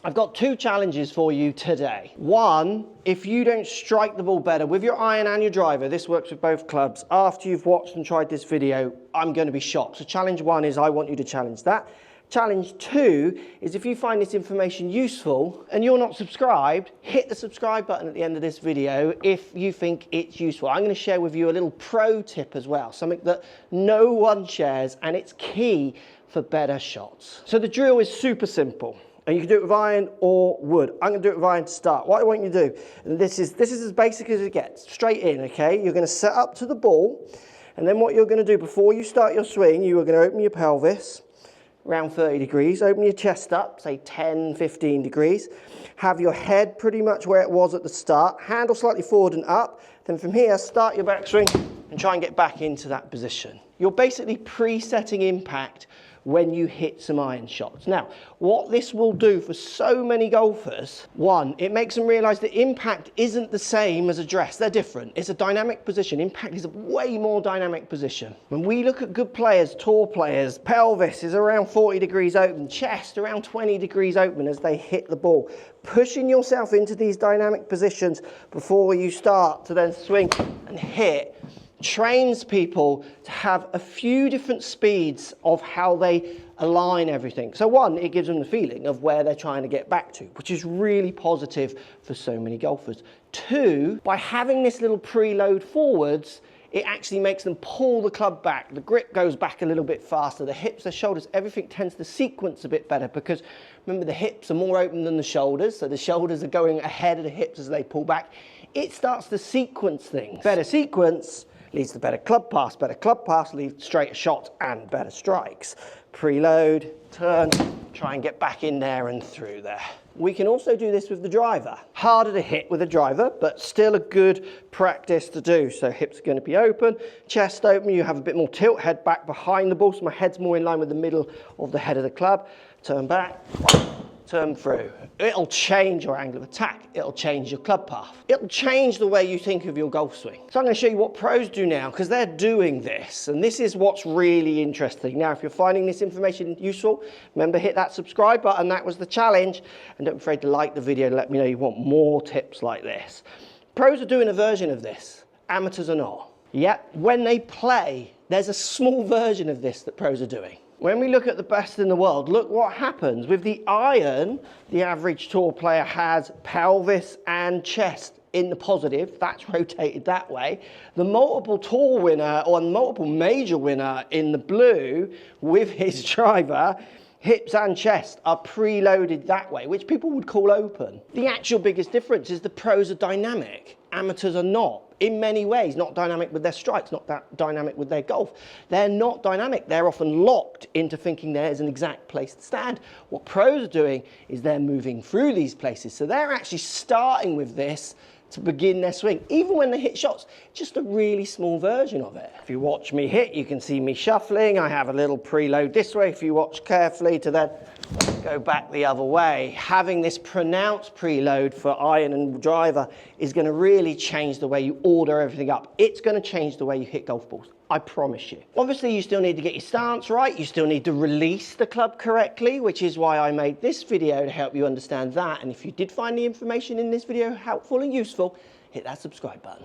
I've got two challenges for you today. One, if you don't strike the ball better with your iron and your driver, this works with both clubs, after you've watched and tried this video, I'm going to be shocked. So challenge one is I want you to challenge that. Challenge two is if you find this information useful and you're not subscribed, hit the subscribe button at the end of this video if you think it's useful. I'm going to share with you a little pro tip as well, something that no one shares, and it's key for better shots. So the drill is super simple. And you can do it with iron or wood. I'm going to do it with iron to start. What I want you to do, and this is as basic as it gets, straight in, okay? You're going to set up to the ball, and then what you're going to do before you start your swing, you are going to open your pelvis around 30 degrees, open your chest up, say 10, 15 degrees, have your head pretty much where it was at the start, handle slightly forward and up, then from here, start your backswing and try and get back into that position. You're basically presetting impact when you hit some iron shots. Now, what this will do for so many golfers, one, it makes them realize that impact isn't the same as address. They're different. It's a dynamic position. Impact is a way more dynamic position. When we look at good players, tour players, pelvis is around 40 degrees open, chest around 20 degrees open as they hit the ball. Pushing yourself into these dynamic positions before you start to then swing and hit trains people to have a few different speeds of how they align everything. So one, it gives them the feeling of where they're trying to get back to, which is really positive for so many golfers. Two, by having this little preload forwards, it actually makes them pull the club back. The grip goes back a little bit faster. The hips, the shoulders, everything tends to sequence a bit better because remember the hips are more open than the shoulders. So the shoulders are going ahead of the hips as they pull back. It starts to sequence things. Better sequence leads to better club pass leads to straighter shots and better strikes. Preload, turn, try and get back in there and through there. We can also do this with the driver. Harder to hit with a driver, but still a good practice to do. So hips are going to be open, chest open, you have a bit more tilt, head back behind the ball, so my head's more in line with the middle of the head of the club. Turn back, turn through. It'll change your angle of attack. It'll change your club path. It'll change the way you think of your golf swing. So I'm going to show you what pros do now because they're doing this. And this is what's really interesting. Now, if you're finding this information useful, remember hit that subscribe button. That was the challenge. And don't be afraid to like the video and let me know you want more tips like this. Pros are doing a version of this. Amateurs are not. Yet, when they play, there's a small version of this that pros are doing. When we look at the best in the world, look what happens. With the iron, the average tour player has pelvis and chest in the positive. That's rotated that way. The multiple tour winner or multiple major winner in the blue with his driver, hips and chest are preloaded that way, which people would call open. The actual biggest difference is the pros are dynamic. Amateurs are not. In many ways, not dynamic with their strikes, not that dynamic with their golf. They're not dynamic. They're often locked into thinking there's an exact place to stand. What pros are doing is they're moving through these places. So they're actually starting with this to begin their swing. Even when they hit shots, just a really small version of it. If you watch me hit, you can see me shuffling. I have a little preload this way. If you watch carefully to then go back the other way. Having this pronounced preload for iron and driver is going to really change the way you order everything up. It's going to change the way you hit golf balls. I promise you. Obviously, you still need to get your stance right. You still need to release the club correctly, which is why I made this video to help you understand that. And if you did find the information in this video helpful and useful, hit that subscribe button.